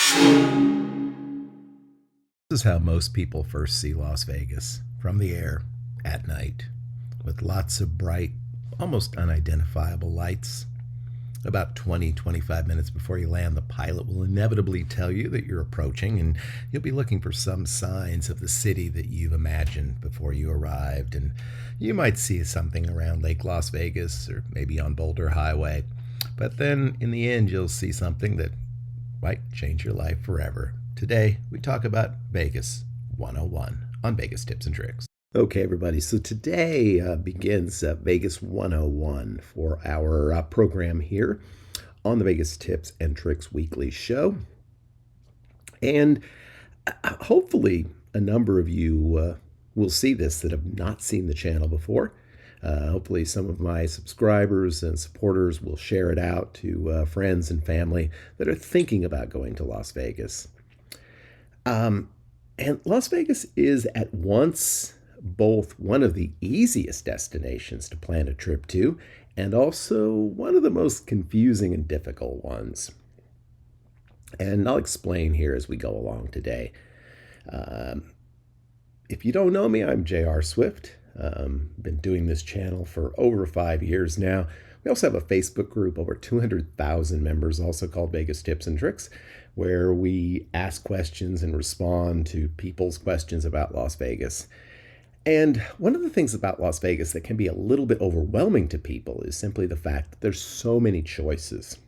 This is how most people first see Las Vegas, from the air, at night, with lots of bright, almost unidentifiable lights. About 25 minutes before you land, the pilot will inevitably tell you that you're approaching, and you'll be looking for some signs of the city that you've imagined before you arrived. And you might see something around Lake Las Vegas or maybe on Boulder Highway. But then in the end, you'll see something that might change your life forever. Today, we talk about Vegas 101 on Vegas Tips and Tricks. Okay, everybody, so today begins Vegas 101 for our program here on the Vegas Tips and Tricks Weekly Show. And hopefully, a number of you will see this that have not seen the channel before. Hopefully, some of my subscribers and supporters will share it out to friends and family that are thinking about going to Las Vegas. And Las Vegas is at once both one of the easiest destinations to plan a trip to and also one of the most confusing and difficult ones. And I'll explain here as we go along today. If you don't know me, I'm J.R. Swift. Been doing this channel for over 5 years now. We also have a Facebook group, over 200,000 members, also called Vegas Tips and Tricks, where we ask questions and respond to people's questions about Las Vegas. And one of the things about Las Vegas that can be a little bit overwhelming to people is simply the fact that there's so many choices.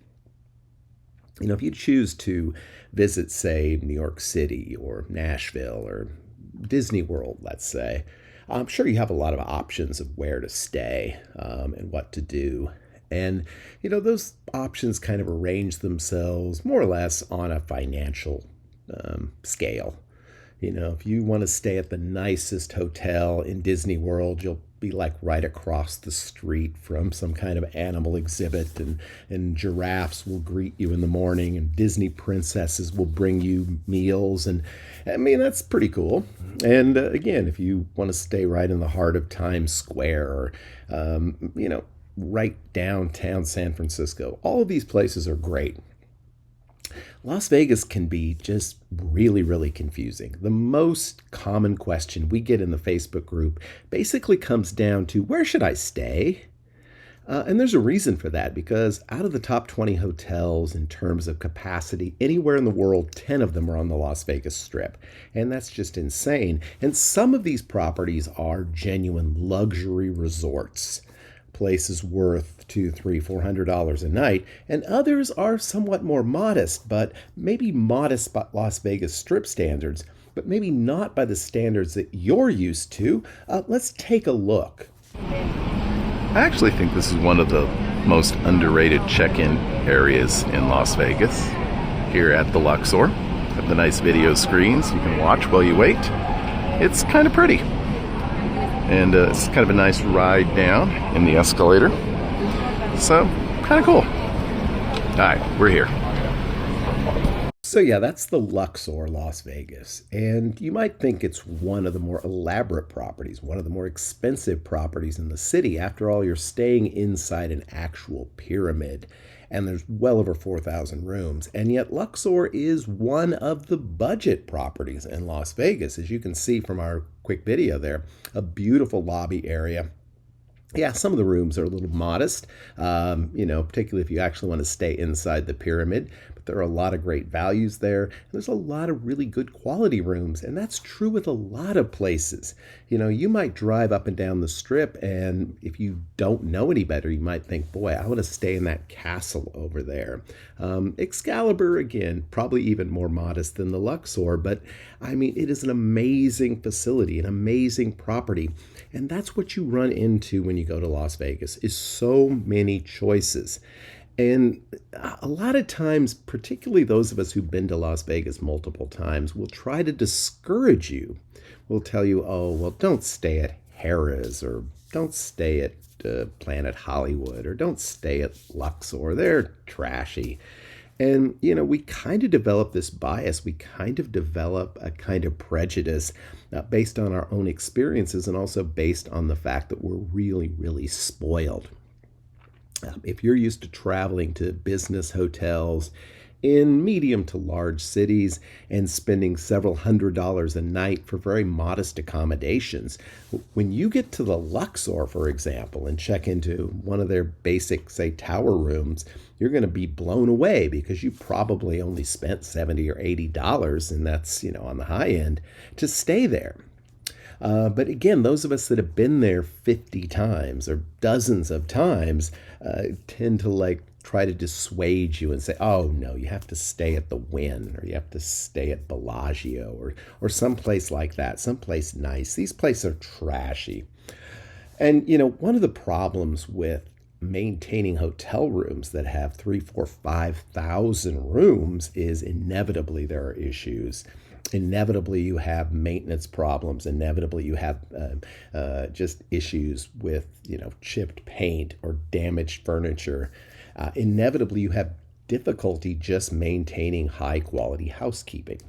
You know, if you choose to visit, say, New York City or Nashville or Disney World, let's say, I'm sure you have a lot of options of where to stay and what to do. And, you know, those options kind of arrange themselves more or less on a financial scale. You know, if you want to stay at the nicest hotel in Disney World, you'll be like right across the street from some kind of animal exhibit, and giraffes will greet you in the morning, and Disney princesses will bring you meals. And I mean, that's pretty cool. And again, if you want to stay right in the heart of Times Square or, you know, right downtown San Francisco, all of these places are great. Las Vegas can be just really, really confusing. The most common question we get in the Facebook group basically comes down to, where should I stay? And there's a reason for that, because out of the top 20 hotels in terms of capacity anywhere in the world, 10 of them are on the Las Vegas Strip. And that's just insane. And some of these properties are genuine luxury resorts, places worth $200, $300, $400 a night, and others are somewhat more modest, but maybe modest by Las Vegas Strip standards, but maybe not by the standards that you're used to. Let's take a look. I actually think this is one of the most underrated check-in areas in Las Vegas, here at the Luxor. Have the nice video screens you can watch while you wait. It's kind of pretty. And it's kind of a nice ride down in the escalator. So, kind of cool. All right, we're here. So yeah, that's the Luxor, Las Vegas. And you might think it's one of the more elaborate properties, one of the more expensive properties in the city. After all, you're staying inside an actual pyramid, and there's well over 4,000 rooms. And yet Luxor is one of the budget properties in Las Vegas, as you can see from our quick video there. A beautiful lobby area. Yeah, some of the rooms are a little modest, you know, particularly if you actually want to stay inside the pyramid. But there are a lot of great values there. And there's a lot of really good quality rooms, and that's true with a lot of places. You know, you might drive up and down the Strip, and if you don't know any better, you might think, boy, I want to stay in that castle over there. Excalibur, again, probably even more modest than the Luxor, but I mean, it is an amazing facility, an amazing property. And that's what you run into when you go to Las Vegas, is so many choices. And a lot of times, particularly those of us who've been to Las Vegas multiple times, will try to discourage you. We'll tell you, oh, well, don't stay at Harrah's, or don't stay at Planet Hollywood, or don't stay at Luxor. They're trashy. And, you know, we kind of develop this bias. We kind of develop a kind of prejudice based on our own experiences, and also based on the fact that we're really, really spoiled. If you're used to traveling to business hotels in medium to large cities and spending several $100s a night for very modest accommodations. When you get to the Luxor, for example, and check into one of their basic, say, tower rooms, you're going to be blown away because you probably only spent $70 or $80, and that's, on the high end, to stay there. But again, those of us that have been there 50 times or dozens of times tend to try to dissuade you and say, oh no, you have to stay at the Wynn or you have to stay at Bellagio or someplace like that, someplace nice. These places are trashy. And, one of the problems with maintaining hotel rooms that have 3, 4, 5,000 rooms is inevitably there are issues. Inevitably, you have maintenance problems. Inevitably, you have just issues with, chipped paint or damaged furniture. Inevitably, you have difficulty just maintaining high quality housekeeping.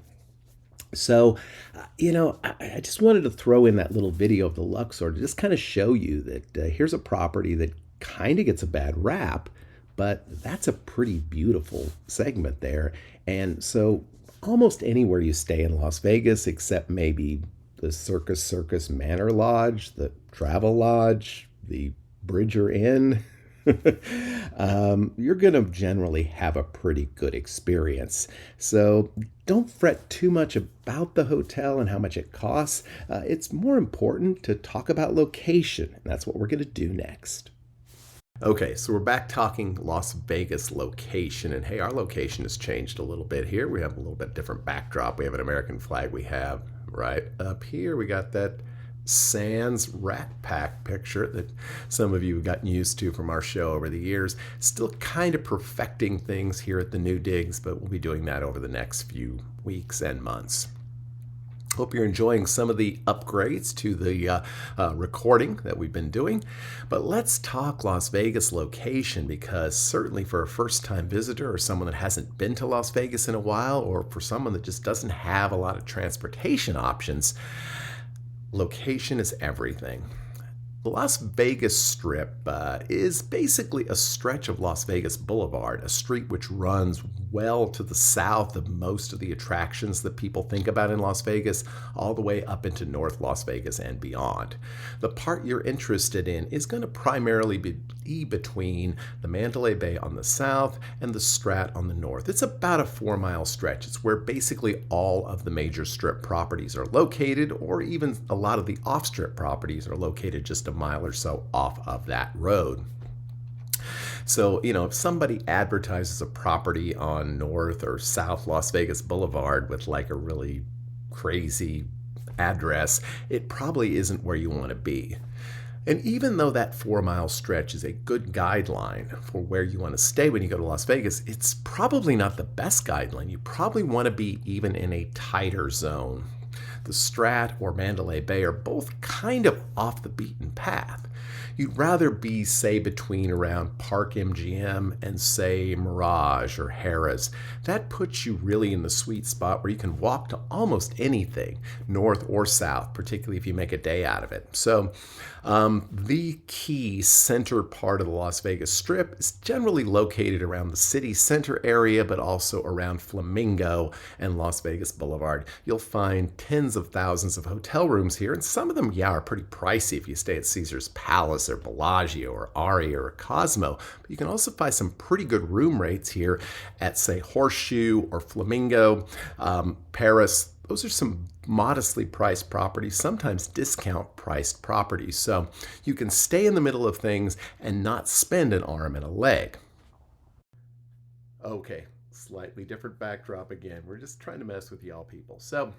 So, I just wanted to throw in that little video of the Luxor to just kind of show you that here's a property that kind of gets a bad rap, but that's a pretty beautiful segment there. And so, almost anywhere you stay in Las Vegas, except maybe the Circus Manor Lodge, the Travel Lodge, the Bridger Inn, you're going to generally have a pretty good experience. So don't fret too much about the hotel and how much it costs. It's more important to talk about location, and that's what we're going to do next. Okay, so we're back talking Las Vegas location, and hey, our location has changed a little bit here. We have a little bit different backdrop. We have an American flag. We have right up here, we got that Sands Rat Pack picture that some of you have gotten used to from our show over the years. Still kind of perfecting things here at the New Digs, but we'll be doing that over the next few weeks and months. Hope you're enjoying some of the upgrades to the recording that we've been doing. But let's talk Las Vegas location, because certainly for a first-time visitor or someone that hasn't been to Las Vegas in a while, or for someone that just doesn't have a lot of transportation options, location is everything. The Las Vegas Strip is basically a stretch of Las Vegas Boulevard, a street which runs well to the south of most of the attractions that people think about in Las Vegas, all the way up into North Las Vegas and beyond. The part you're interested in is going to primarily be between the Mandalay Bay on the south and the Strat on the north. It's about a 4-mile stretch. It's where basically all of the major Strip properties are located, or even a lot of the off-Strip properties are located just a mile or so off of that road. So, if somebody advertises a property on North or South Las Vegas Boulevard with a really crazy address, it probably isn't where you want to be. And even though that 4-mile stretch is a good guideline for where you want to stay when you go to Las Vegas, it's probably not the best guideline. You probably want to be even in a tighter zone. The Strat or Mandalay Bay are both kind of off the beaten path. You'd rather be, say, between around Park MGM and, say, Mirage or Harrah's. That puts you really in the sweet spot where you can walk to almost anything, north or south, particularly if you make a day out of it. So the key center part of the Las Vegas Strip is generally located around the city center area, but also around Flamingo and Las Vegas Boulevard. You'll find tens of thousands of hotel rooms here, and some of them, are pretty pricey if you stay at Caesar's Palace or Bellagio or Aria or Cosmo. But you can also find some pretty good room rates here at, say, Horseshoe or Flamingo, Paris. Those are some modestly priced properties, sometimes discount priced properties. So you can stay in the middle of things and not spend an arm and a leg. Okay, slightly different backdrop again. We're just trying to mess with y'all people. So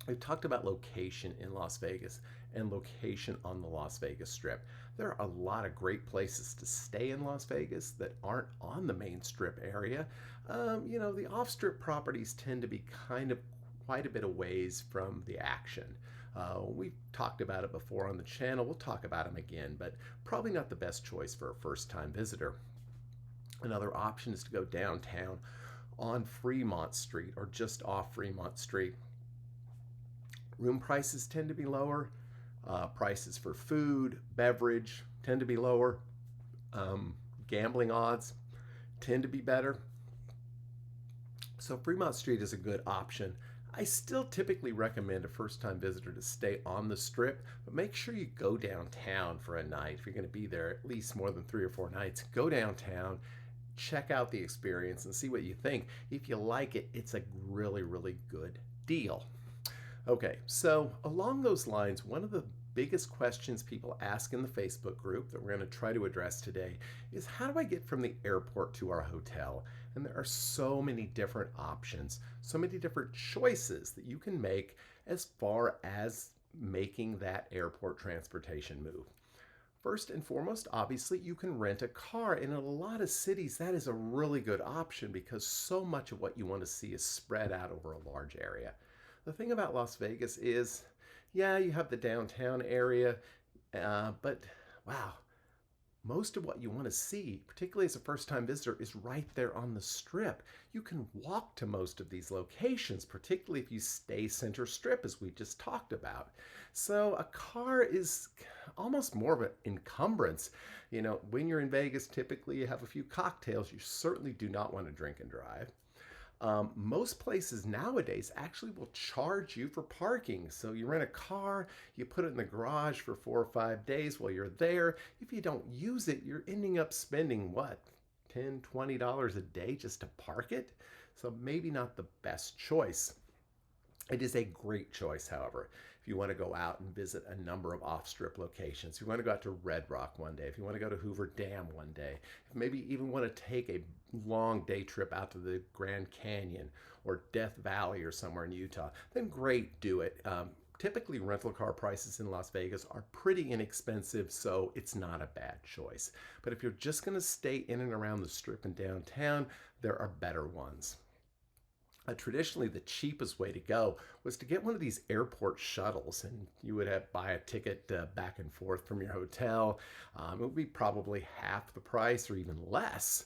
we've talked about location in Las Vegas and location on the Las Vegas Strip. There are a lot of great places to stay in Las Vegas that aren't on the main Strip area. The off-Strip properties tend to be kind of quite a bit of ways from the action. We've talked about it before on the channel. We'll talk about them again, but probably not the best choice for a first-time visitor. Another option is to go downtown on Fremont Street or just off Fremont Street. Room prices tend to be lower. Prices for food, beverage tend to be lower. Gambling odds tend to be better. So Fremont Street is a good option. I still typically recommend a first-time visitor to stay on the Strip, but make sure you go downtown for a night. If you're going to be there at least more than 3 or 4 nights, go downtown, check out the experience, and see what you think. If you like it, it's a really, really good deal. Okay, so along those lines, one of the biggest questions people ask in the Facebook group that we're going to try to address today is, how do I get from the airport to our hotel? And there are so many different options, so many different choices that you can make as far as making that airport transportation move. First and foremost, obviously, you can rent a car. And in a lot of cities, that is a really good option because so much of what you want to see is spread out over a large area. The thing about Las Vegas is, yeah, you have the downtown area, but wow, most of what you want to see, particularly as a first-time visitor, is right there on the Strip. You can walk to most of these locations, particularly if you stay center Strip, as we just talked about. So a car is almost more of an encumbrance. You know, when you're in Vegas, typically you have a few cocktails. You certainly do not want to drink and drive. Most places nowadays actually will charge you for parking. So you rent a car, you put it in the garage for 4 or 5 days while you're there. If you don't use it, you're ending up spending what, $10, $20 a day just to park it? So maybe not the best choice. It is a great choice, however, if you want to go out and visit a number of off-strip locations. If you want to go out to Red Rock one day, if you want to go to Hoover Dam one day, if maybe you even want to take a long day trip out to the Grand Canyon or Death Valley or somewhere in Utah, then great, do it. Typically, rental car prices in Las Vegas are pretty inexpensive, so it's not a bad choice. But if you're just going to stay in and around the Strip and downtown, there are better ones. Traditionally, the cheapest way to go was to get one of these airport shuttles, and you would buy a ticket back and forth from your hotel. It would be probably half the price or even less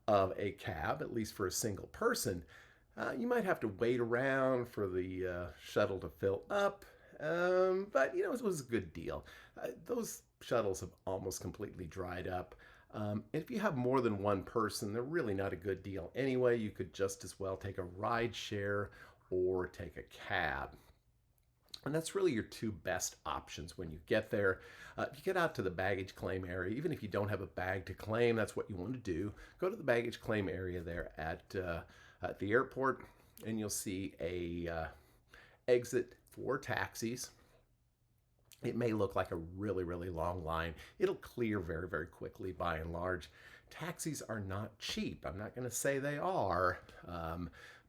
of a cab, at least for a single person. You might have to wait around for the shuttle to fill up, but you know, it was a good deal. Those shuttles have almost completely dried up. If you have more than one person, they're really not a good deal anyway. You could just as well take a ride share or take a cab. And that's really your two best options when you get there. If you get out to the baggage claim area, even if you don't have a bag to claim, that's what you want to do. Go to the baggage claim area there at the airport, and you'll see a exit for taxis. It may look like a really, really long line. It'll clear very, very quickly by and large. Taxis are not cheap. I'm not going to say they are,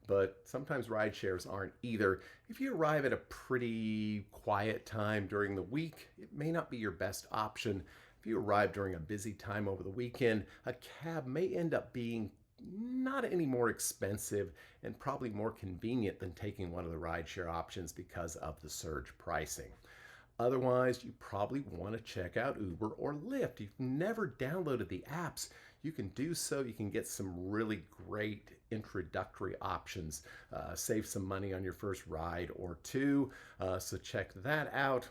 but sometimes ride shares aren't either. If you arrive at a pretty quiet time during the week, it may not be your best option. If you arrive during a busy time over the weekend, a cab may end up being not any more expensive and probably more convenient than taking one of the rideshare options because of the surge pricing. Otherwise, you probably want to check out Uber or Lyft. If you've never downloaded the apps, you can do so. You can get some really great introductory options, save some money on your first ride or two. So check that out.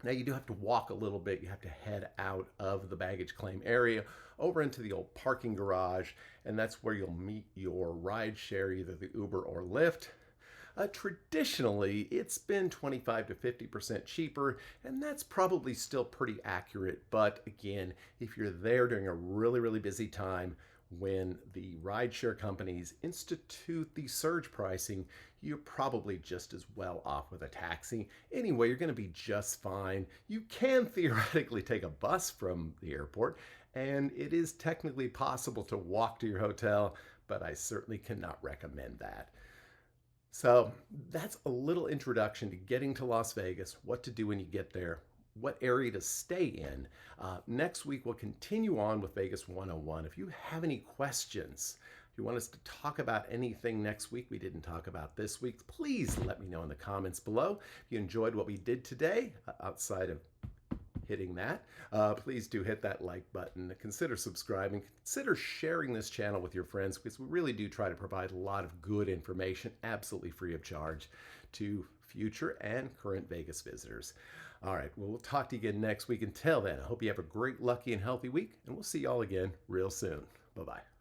Now you do have to walk a little bit. You have to head out of the baggage claim area over into the old parking garage, and that's where you'll meet your ride share, either the Uber or Lyft. Traditionally, it's been 25 to 50% cheaper, and that's probably still pretty accurate. But again, if you're there during a really, really busy time when the rideshare companies institute the surge pricing, you're probably just as well off with a taxi. Anyway, you're going to be just fine. You can theoretically take a bus from the airport, and it is technically possible to walk to your hotel, but I certainly cannot recommend that. So that's a little introduction to getting to Las Vegas, what to do when you get there, what area to stay in. Next week, we'll continue on with Vegas 101. If you have any questions, if you want us to talk about anything next week we didn't talk about this week, please let me know in the comments below. If you enjoyed what we did today, outside of hitting that, please do hit that like button. Consider subscribing. Consider sharing this channel with your friends, because we really do try to provide a lot of good information absolutely free of charge to future and current Vegas visitors. All right, well, we'll talk to you again next week. Until then, I hope you have a great, lucky, and healthy week, and we'll see y'all again real soon. Bye-bye.